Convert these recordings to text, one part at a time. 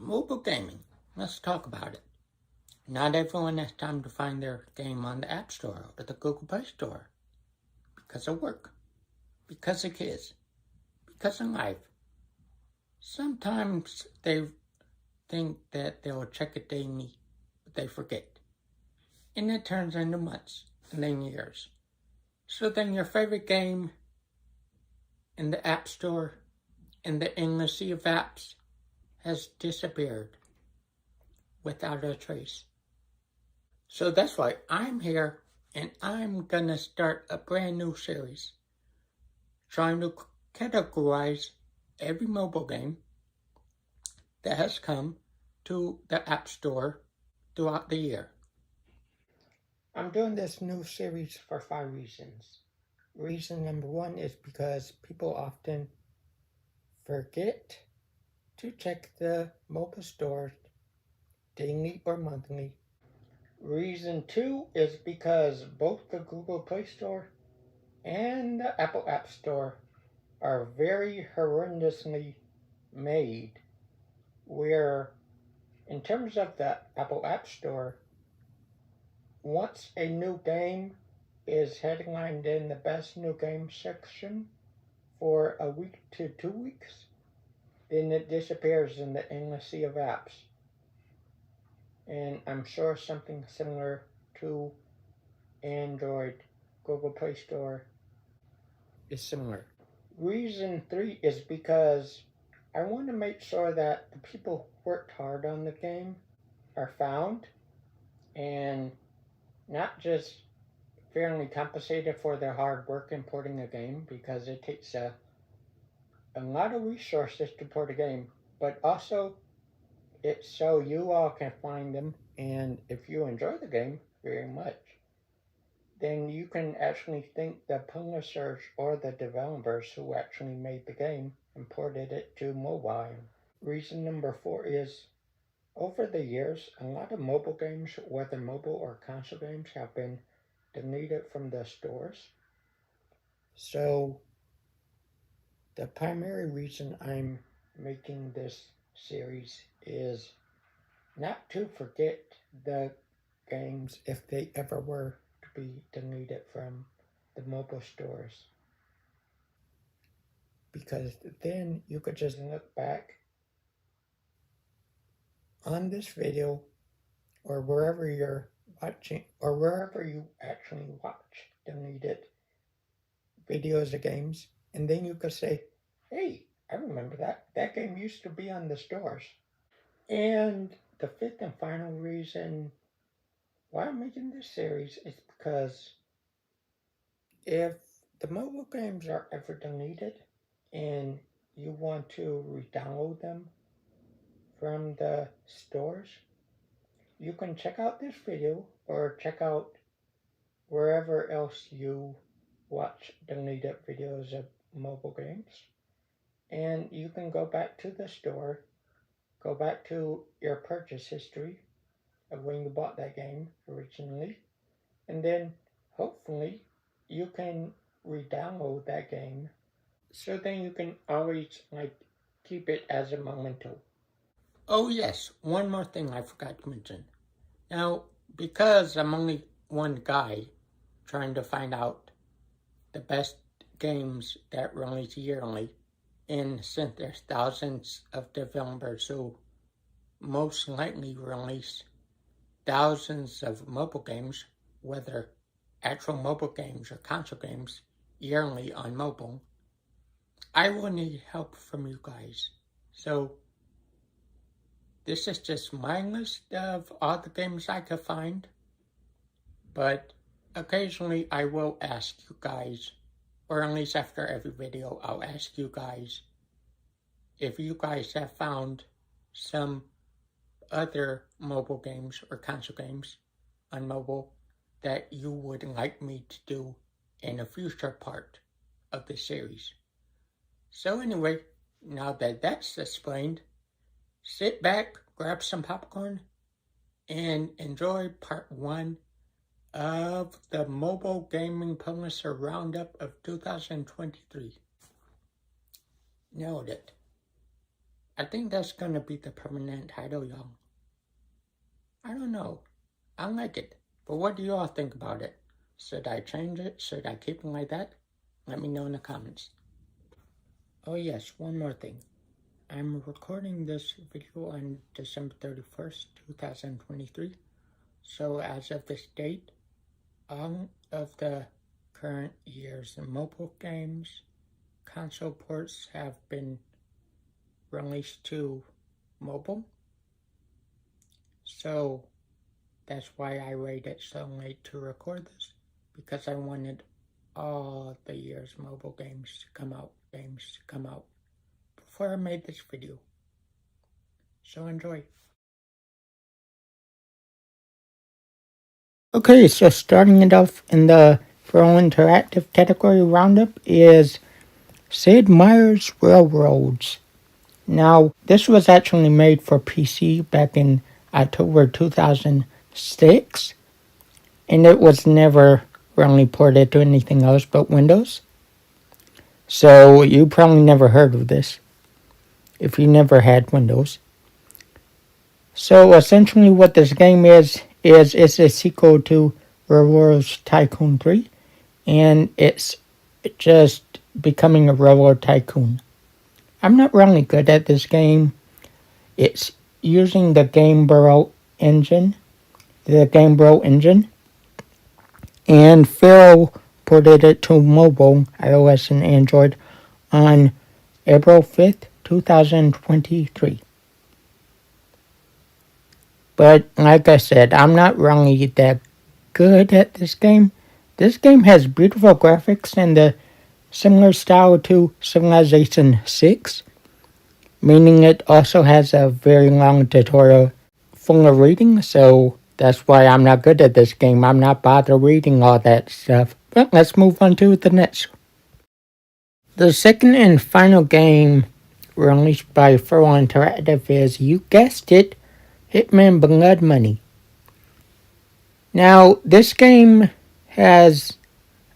Mobile gaming. Let's talk about it. Not everyone has time to find their game on the App Store or the Google Play Store. Because of work. Because of kids. Because of life. Sometimes they think that they'll check it daily, but they forget. And it turns into months and then years. So then your favorite game in the App Store, in the endless sea of apps, has disappeared without a trace. So that's why I'm here, and I'm gonna start a brand new series trying to categorize every mobile game that has come to the App Store throughout the year. I'm doing this new series for 5 reasons. Reason number 1 is because people often forget to check the mobile stores daily or monthly. Reason 2 is because both the Google Play Store and the Apple App Store are very horrendously made, where in terms of the Apple App Store, once a new game is headlined in the best new game section for a week to 2 weeks, then it disappears in the endless sea of apps. And I'm sure something similar to Android, Google Play Store is similar. Reason 3 is because I want to make sure that the people who worked hard on the game are found and not just fairly compensated for their hard work in porting a game, because it takes a lot of resources to port a game, but also it's so you all can find them, and if you enjoy the game very much, then you can actually thank the publishers or the developers who actually made the game and ported it to mobile. Reason number 4 is, over the years, a lot of mobile games, whether mobile or console games, have been deleted from the stores. So the primary reason I'm making this series is not to forget the games if they ever were to be deleted from the mobile stores, because then you could just look back on this video or wherever you're watching, or wherever you actually watch deleted videos of games, and then you could say, hey, I remember that game used to be on the stores. And the 5th and final reason why I'm making this series is because if the mobile games are ever deleted and you want to re-download them from the stores, you can check out this video or check out wherever else you watch deleted videos of mobile games, and you can go back to the store, go back to your purchase history of when you bought that game originally, and then hopefully you can re-download that game, so then you can always keep it as a memento. Oh yes, one more thing I forgot to mention. Now, because I'm only one guy trying to find out the best games that release yearly, and since there's thousands of developers who most likely release thousands of mobile games, whether actual mobile games or console games, yearly on mobile, I will need help from you guys. So this is just my list of all the games I could find, but occasionally I will ask you guys, or at least after every video, I'll ask you guys if you guys have found some other mobile games or console games on mobile that you would like me to do in a future part of the series. So anyway, now that that's explained, sit back, grab some popcorn, and enjoy part 1 of the Mobile Gaming Publisher Roundup of 2023. Nailed it. I think that's gonna be the permanent title, y'all. I don't know. I like it. But what do you all think about it? Should I change it? Should I keep it like that? Let me know in the comments. Oh yes, one more thing. I'm recording this video on December 31st, 2023. So as of this date, all of the current year's mobile games, console ports have been released to mobile. So that's why I waited so late to record this, because I wanted all the year's mobile games to come out, before I made this video. So enjoy. Okay, so starting it off in the For All Interactive category Roundup is Sid Meier's Railroads. Now, this was actually made for PC back in October 2006, and it was never really ported to anything else but Windows. So you probably never heard of this if you never had Windows. So essentially what this game is it's a sequel to Railroad Tycoon 3, and it's just becoming a railroad tycoon. I'm not really good at this game. It's using the Game Bro engine, and Phil ported it to mobile, iOS and Android on April 5th, 2023. But like I said, I'm not really that good at this game. This game has beautiful graphics and a similar style to Civilization 6, meaning it also has a very long tutorial full of reading, so that's why I'm not good at this game. I'm not bothered reading all that stuff. But let's move on to the next. The second and final game released by For All Interactive is, you guessed it, Hitman Blood Money. Now, this game has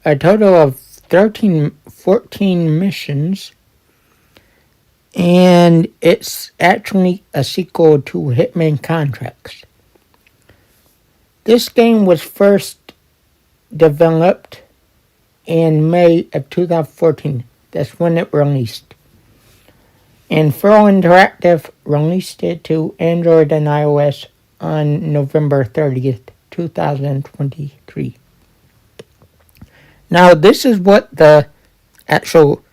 a total of 14 missions, and it's actually a sequel to Hitman Contracts. This game was first developed in May of 2014. That's when it released. And For All Interactive released it to Android and iOS on November 30th, 2023. Now, this is what the actual...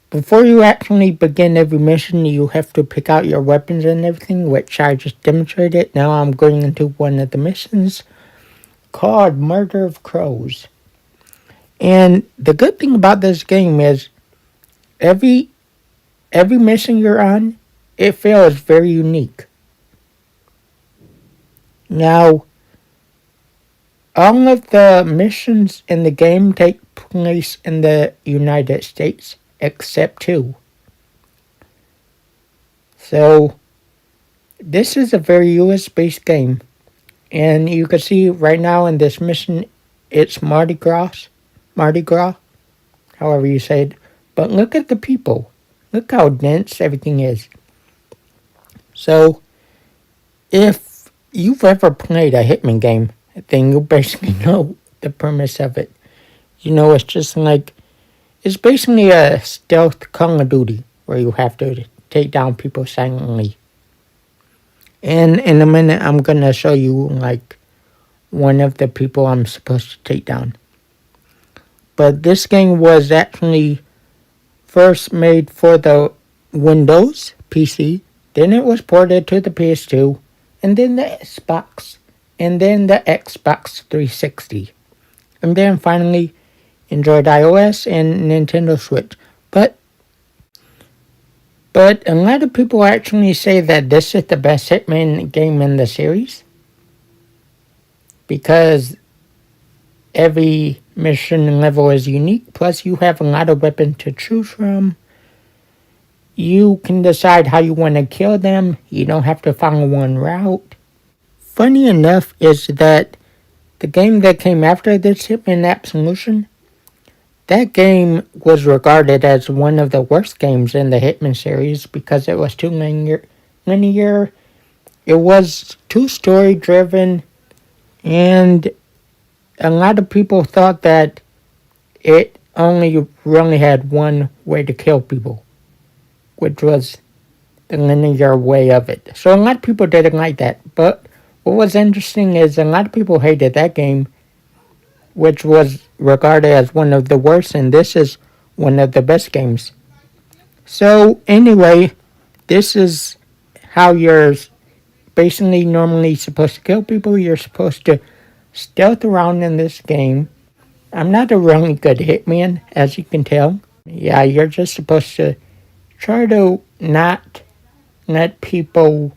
Before you actually begin every mission, you have to pick out your weapons and everything, which I just demonstrated. Now I'm going into one of the missions called Murder of Crows. And the good thing about this game is every mission you're on, it feels very unique. Now, all of the missions in the game take place in the United States, except 2. So, this is a very US-based game. And you can see right now in this mission, it's Mardi Gras, however you say it. But look at the people. Look how dense everything is. So, if you've ever played a Hitman game, then you basically know the premise of it. You know, it's just like, it's basically a stealth Call of Duty where you have to take down people silently. And in a minute, I'm going to show you, like, one of the people I'm supposed to take down. But this game was actually first made for the Windows PC, then it was ported to the PS2, and then the Xbox, and then the Xbox 360, and then finally Android iOS and Nintendo Switch. But a lot of people actually say that this is the best Hitman game in the series, because every mission level is unique, plus you have a lot of weapons to choose from. You can decide how you want to kill them. You don't have to follow one route. Funny enough is that the game that came after this, Hitman Absolution, That game was regarded as one of the worst games in the Hitman series because it was too linear. It was too story driven, and a lot of people thought that it only really had one way to kill people, which was the linear way of it. So a lot of people didn't like that. But what was interesting is a lot of people hated that game, which was regarded as one of the worst, and this is one of the best games. So anyway, this is how you're basically normally supposed to kill people. You're supposed to stealth around in this game. I'm not a really good hitman, as you can tell. Yeah, you're just supposed to try to not let people...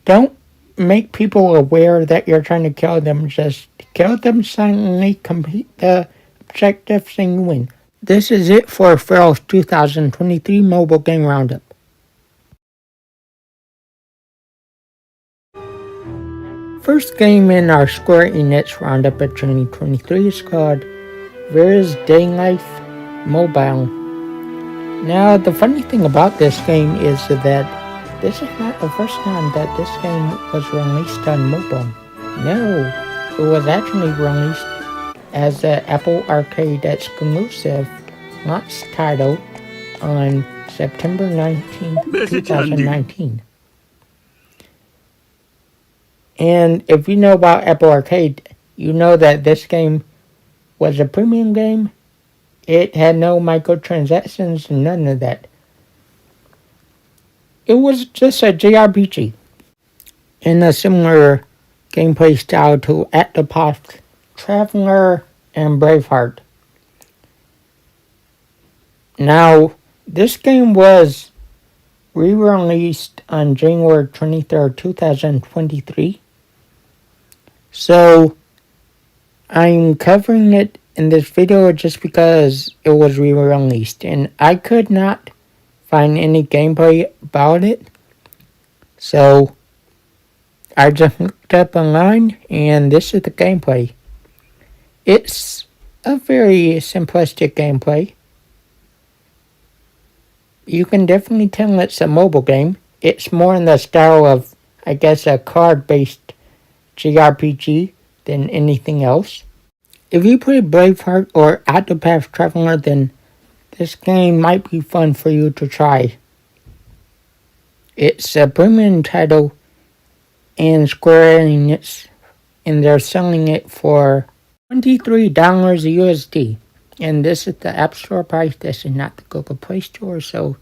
Don't make people aware that you're trying to kill them. Just kill them silently, complete the objectives, and you win. This is it for Feral's 2023 mobile game roundup. First game in our Square Enix roundup of 2023 is called Vera's Day Life Mobile. Now, the funny thing about this game is that this is not the first time that this game was released on mobile. No, it was actually released as an Apple Arcade exclusive launch title on September 19, 2019. And if you know about Apple Arcade, you know that this game was a premium game. It had no microtransactions, none of that. It was just a JRPG in a similar gameplay style to Jwatchdrizzledrip, Traveler, and Braveheart. Now, this game was re-released on January 23rd, 2023. So, I'm covering it in this video just because it was re-released, and I could not find any gameplay about it. So, I just looked up online, and this is the gameplay. It's a very simplistic gameplay. You can definitely tell it's a mobile game. It's more in the style of, I guess, a card-based JRPG than anything else. If you play Braveheart or Octopath Traveler, then this game might be fun for you to try. It's a premium title in Square Enix, and they're selling it for $23 USD. And this is the App Store price. This is not the Google Play Store, so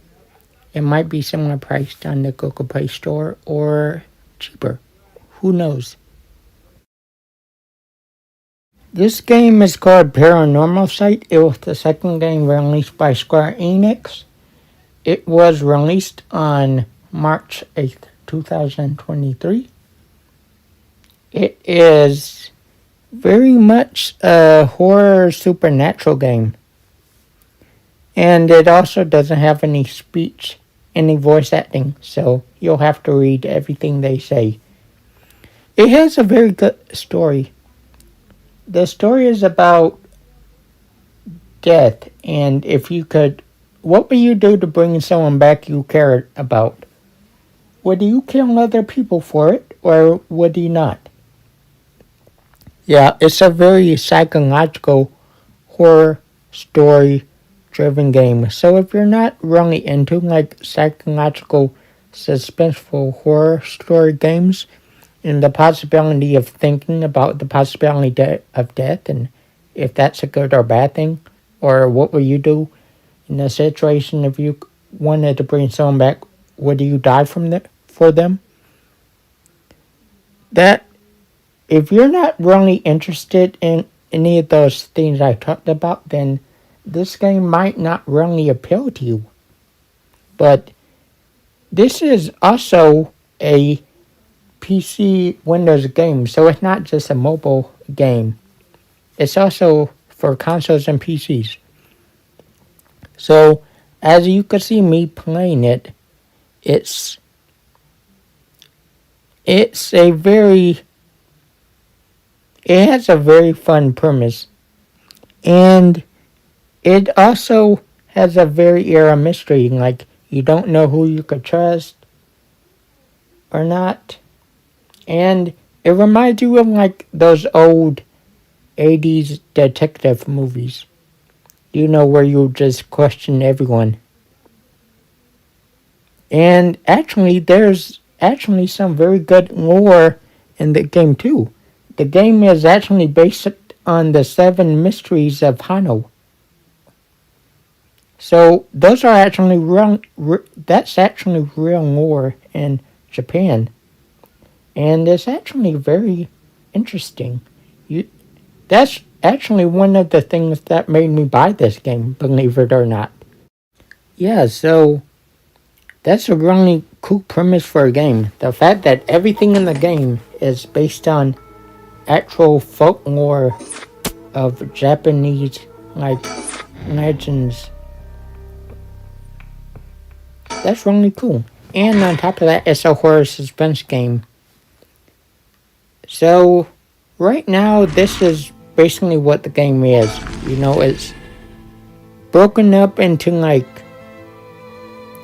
it might be similar priced on the Google Play Store or cheaper. Who knows? This game is called Paranormal Sight. It was the second game released by Square Enix. It was released on March 8th, 2023. It is very much a horror supernatural game. And it also doesn't have any speech, any voice acting, so you'll have to read everything they say. It has a very good story. The story is about death, and if you could, what would you do to bring someone back you cared about? Would you kill other people for it, or would you not? Yeah, it's a very psychological horror story-driven game. So if you're not really into like psychological, suspenseful horror story games, and the possibility of thinking about the possibility of death, and if that's a good or bad thing, or what would you do in a situation if you wanted to bring someone back? Would you die for them? That, if you're not really interested in any of those things I talked about, then this game might not really appeal to you. But this is also a PC Windows game, so it's not just a mobile game. It's also for consoles and PCs. So, as you can see me playing it, it's a very... It has a very fun premise. And it also has a very era mystery, like you don't know who you could trust or not. And it reminds you of like those old 80s detective movies. You know, where you just question everyone. And actually, there's actually some very good lore in the game too. The game is actually based on the 7 mysteries of Hano. So those are actually that's actually real lore in Japan. And it's actually very interesting. You, that's actually one of the things that made me buy this game, believe it or not. Yeah, so that's a really cool premise for a game. The fact that everything in the game is based on actual folklore of Japanese, like, legends. That's really cool. And on top of that, it's a horror suspense game. So, right now, this is basically what the game is. You know, it's broken up into, like,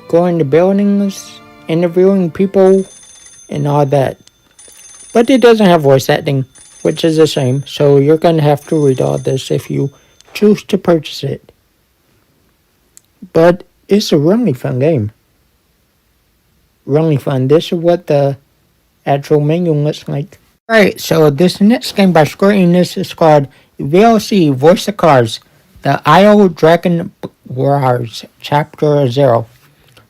going to buildings, interviewing people, and all that. But it doesn't have voice acting, which is a shame. So, you're going to have to read all this if you choose to purchase it. But it's a really fun game. Really fun. This is what the actual menu looks like. Alright, so this next game by Square Enix is called VLC Voice of Cards, the Isle Dragon Wars Chapter 0.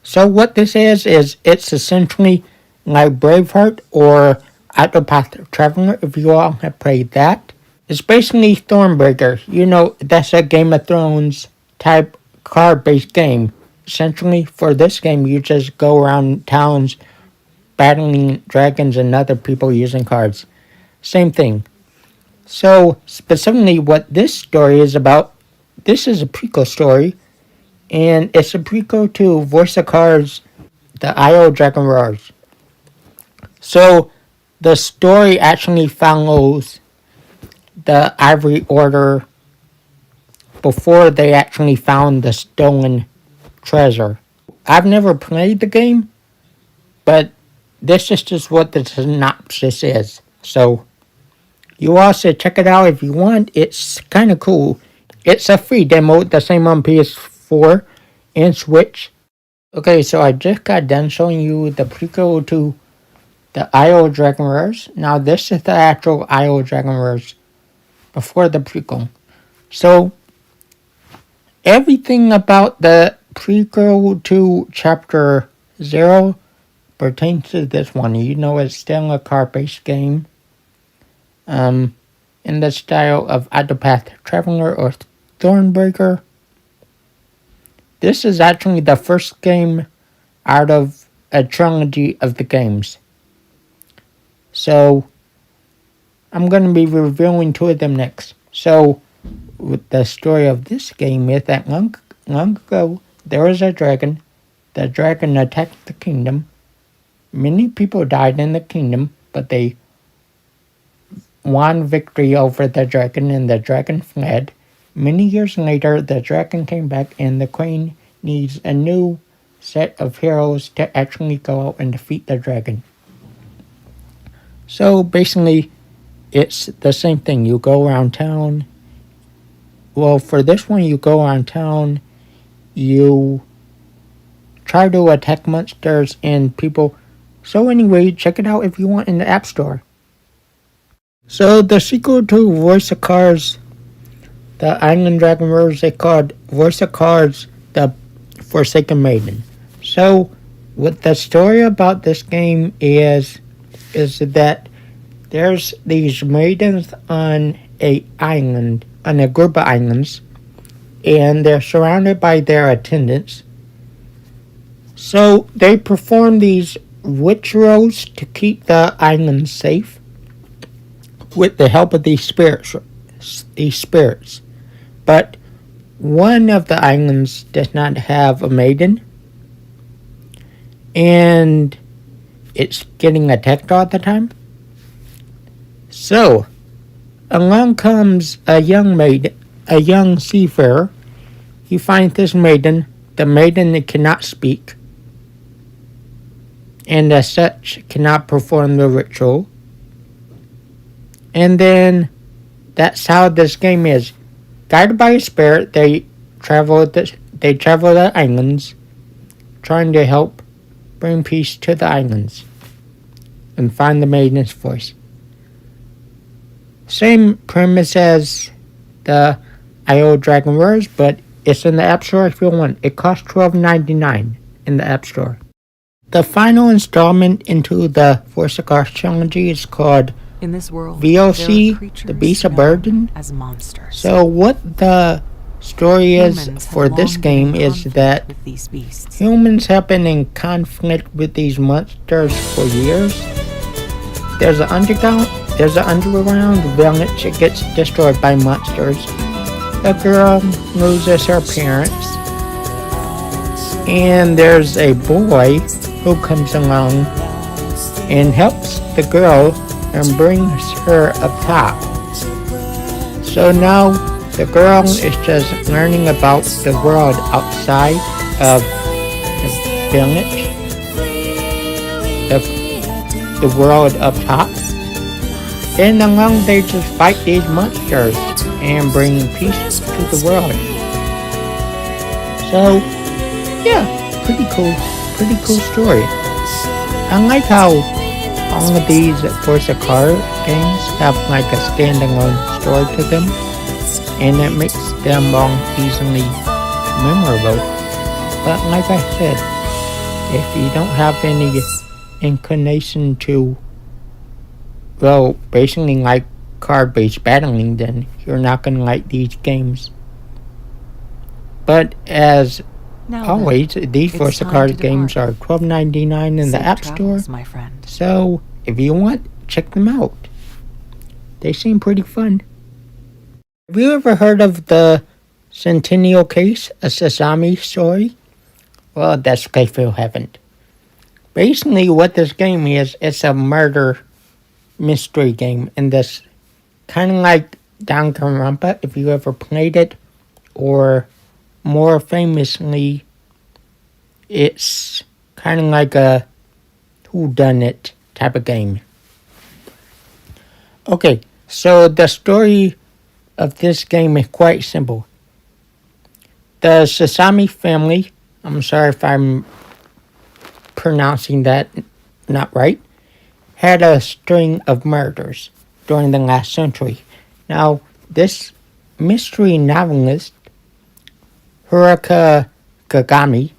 So what this is it's essentially like Braveheart or Octopath Traveler, if you all have played that. It's basically Thornbreaker. You know, that's a Game of Thrones type card-based game. Essentially, for this game, you just go around towns battling dragons and other people using cards. Same thing. So, specifically what this story is about, this is a prequel story, and it's a prequel to Voice of Cards, the Isle Dragon Wars. So, the story actually follows the Ivory Order before they actually found the stolen treasure. I've never played the game, but this is just what the synopsis is. So, you all should check it out if you want. It's kind of cool. It's a free demo, the same on PS4 and Switch. Okay, so I just got done showing you the prequel to the Isle Dragon Wars. Now, this is the actual Isle Dragon Wars before the prequel. So, everything about the prequel to Chapter 0 pertains to this one. You know, it's still a card-based game. In the style of Octopath Traveler or Thornbreaker. This is actually the first game out of a trilogy of the games. So, I'm going to be revealing 2 of them next. So, with the story of this game is that long ago, there was a dragon. The dragon attacked the kingdom. Many people died in the kingdom, but they won victory over the dragon, and the dragon fled. Many years later, the dragon came back, and the queen needs a new set of heroes to actually go out and defeat the dragon. So basically, it's the same thing. You go around town. Well, for this one, you go around town. You try to attack monsters and people. So anyway, check it out if you want in the App Store. So the sequel to Voice of Cards, the Island Dragon Wars, they called Voice of Cards, the Forsaken Maiden. So what the story about this game is that there's these maidens on a island, on a group of islands, and they're surrounded by their attendants. So they perform these rituals to keep the island safe with the help of these spirits. But one of the islands does not have a maiden, and it's getting attacked all the time. So, along comes a young seafarer he finds this maiden. The maiden cannot speak, and as such cannot perform the ritual. And then that's how this game is. Guided by a spirit, they travel the islands, trying to help bring peace to the islands and find the maiden's voice. Same premise as the IO Dragon Wars, but it's in the App Store if you want. It costs $12.99 in the App Store. The final installment into the Force of Cars trilogy is called In this world, VOC, The Beast of Burden. As monsters. So what the story is for this game is that humans have been in conflict with these monsters for years. There's an underground village that gets destroyed by monsters. A girl loses her parents, and there's a boy who comes along and helps the girl and brings her up top. So now the girl is just learning about the world outside of the village, the world up top. And along they just fight these monsters and bring peace to the world. So, yeah, pretty cool story. I like how all of these Force of Cars games have like a standalone story to them, and it makes them all easily memorable. But like I said, if you don't have any inclination to, well, basically like card-based battling, then you're not going to like these games. But as always, these Force of Cars games are $12.99 in the App Store. My friend. So, if you want, check them out. They seem pretty fun. Have you ever heard of the Centennial Case, a Sesame story? Well, that's okay if you haven't. Basically, what this game is, it's a murder mystery game. And this kind of like Danganronpa, if you ever played it, or more famously, it's kind of like a whodunit type of game. Okay, so the story of this game is quite simple. The Sesame family, I'm sorry if I'm pronouncing that not right, had a string of murders during the last century. Now, this mystery novelist, Haruka Kagami,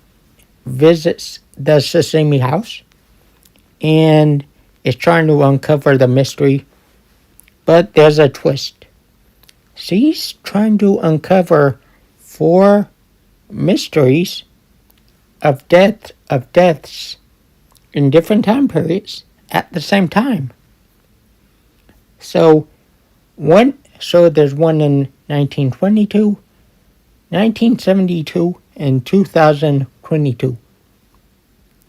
visits the Sesame house and is trying to uncover the mystery, but there's a twist. She's trying to uncover 4 mysteries of deaths in different time periods at the same time. So there's one in 1922, 1972, and 2022.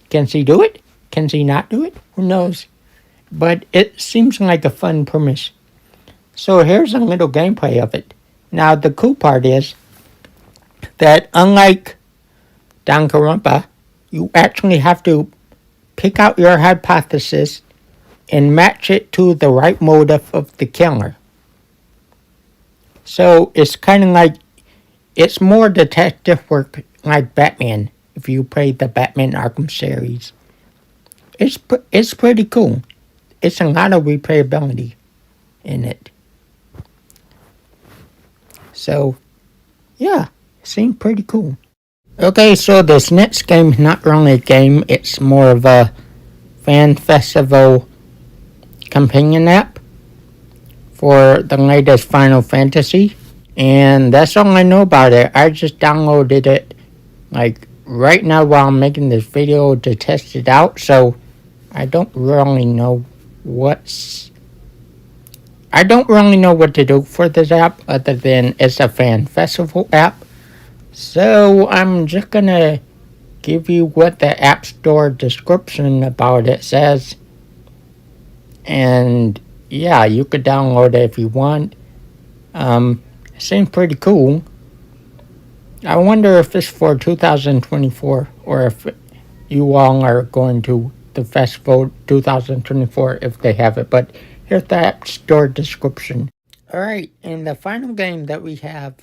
Can she do it? Can she not do it? Who knows? But it seems like a fun premise. So here's a little gameplay of it. Now the cool part is that unlike Danganronpa, you actually have to pick out your hypothesis and match it to the right motive of the killer. So it's kind of like, it's more detective work like Batman, if you play the Batman Arkham series. It's pretty cool. It's a lot of replayability in it. So, yeah, it seemed pretty cool. Okay, so this next game is not really a game, it's more of a fan festival companion app for the latest Final Fantasy. And that's all I know about it. I just downloaded it like right now while I'm making this video to test it out. So I don't really know what to do for this app other than it's a fan festival app. So I'm just gonna give you what the App Store description about it says. And yeah, you could download it if you want. It seems pretty cool. I wonder if it's for 2024 or if you all are going to the festival 2024 if they have it. But here's the App Store description. Alright, and the final game that we have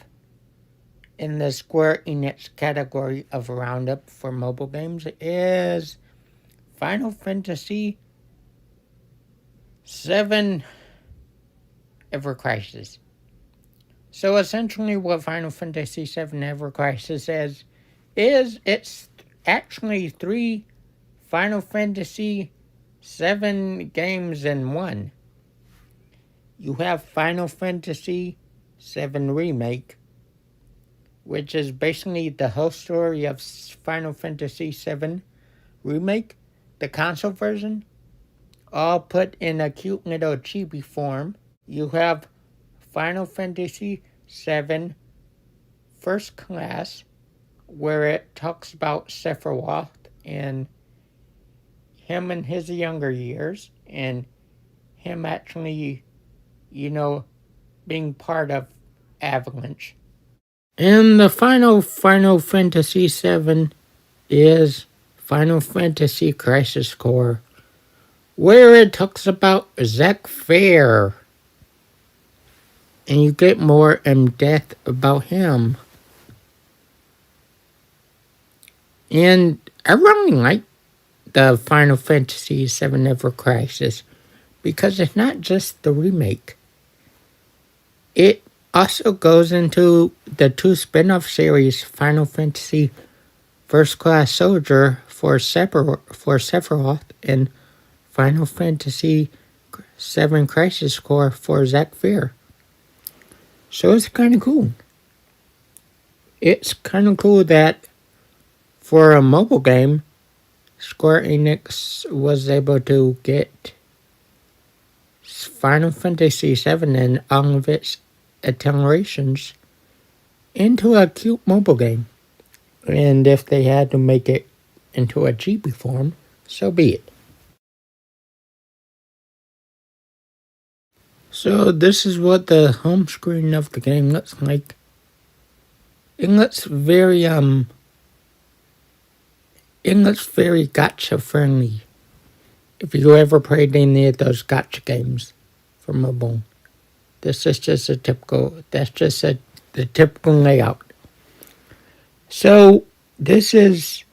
in the Square Enix category of Roundup for mobile games is Final Fantasy VII Ever Crisis. So essentially what Final Fantasy VII Ever Crisis is it's actually 3 Final Fantasy VII games in one. You have Final Fantasy VII Remake, which is basically the whole story of Final Fantasy VII Remake, the console version, all put in a cute little chibi form. You have Final Fantasy VII First Class, where it talks about Sephiroth and him in his younger years, and him actually, being part of Avalanche. And the final Final Fantasy VII is Final Fantasy Crisis Core, where it talks about Zack Fair, and you get more in depth about him. And I really like the Final Fantasy VII Ever Crisis because it's not just the remake. It also goes into the 2 spin-off series, Final Fantasy First Class Soldier for Sephiroth and Final Fantasy VII Crisis Core for Zack Fair. So it's kind of cool. It's kind of cool that for a mobile game, Square Enix was able to get Final Fantasy VII and all of its iterations into a cute mobile game. And if they had to make it into a chibi form, so be it. So this is what the home screen of the game looks like. It looks very gacha friendly. If you ever played any of those gacha games for mobile, this is just the typical layout. So this is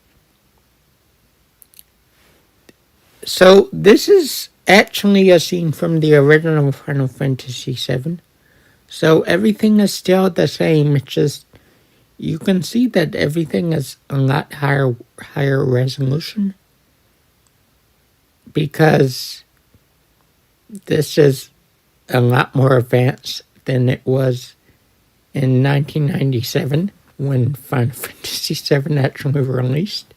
actually a scene from the original Final Fantasy VII. So everything is still the same. It's just you can see that everything is a lot higher resolution because this is a lot more advanced than it was in 1997 when Final Fantasy VII actually released.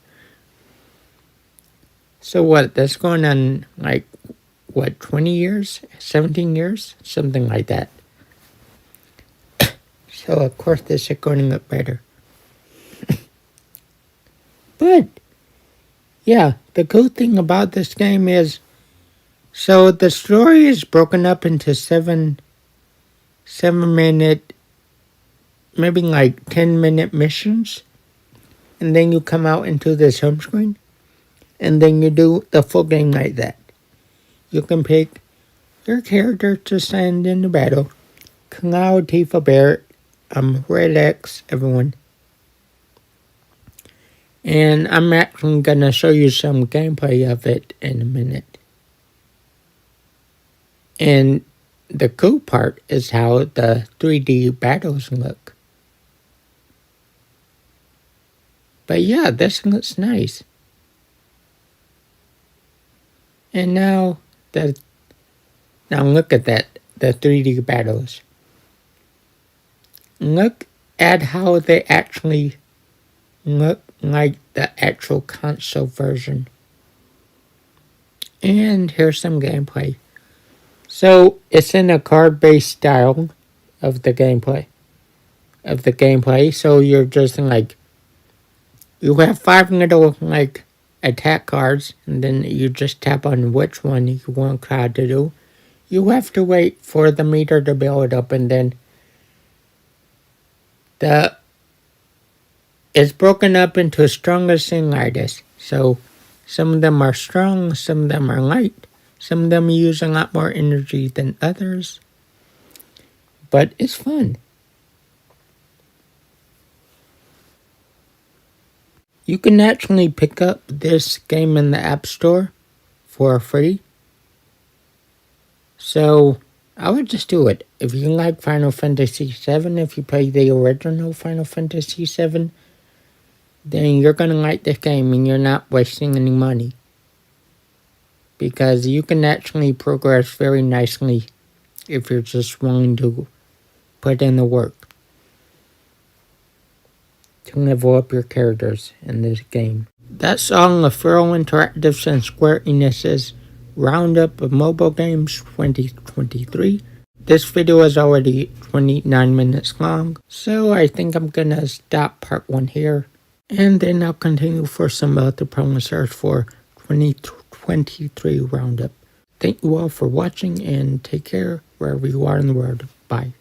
So what, that's going on 20 years? 17 years? Something like that. So of course this is going to look better. But, yeah, the cool thing about this game is, so the story is broken up into 7-minute, maybe 10-minute missions. And then you come out into this home screen. And then you do the full game like that. You can pick your character to send into battle. Cloud, Tifa, Barrett, Red X, everyone. And I'm actually going to show you some gameplay of it in a minute. And the cool part is how the 3D battles look. But yeah, this looks nice. And now look at that, the 3D battles. Look at how they actually look like the actual console version. And here's some gameplay. So it's in a card-based style of the gameplay. So you're just you have 5 little attack cards, and then you just tap on which one you want Cloud to do. You have to wait for the meter to build up, and then the It's broken up into strongest and lightest. So some of them are strong, some of them are light, some of them use a lot more energy than others. But it's fun. You can actually pick up this game in the App Store for free. So I would just do it. If you like Final Fantasy VII, if you play the original Final Fantasy VII, then you're going to like this game and you're not wasting any money. Because you can actually progress very nicely if you're just willing to put in the work to level up your characters in this game. That's all of Feral Interactive's and Square Enix's Roundup of Mobile Games 2023. This video is already 29 minutes long, so I think I'm gonna stop part 1 here, and then I'll continue for some other promisers for 2023 Roundup. Thank you all for watching, and take care wherever you are in the world. Bye.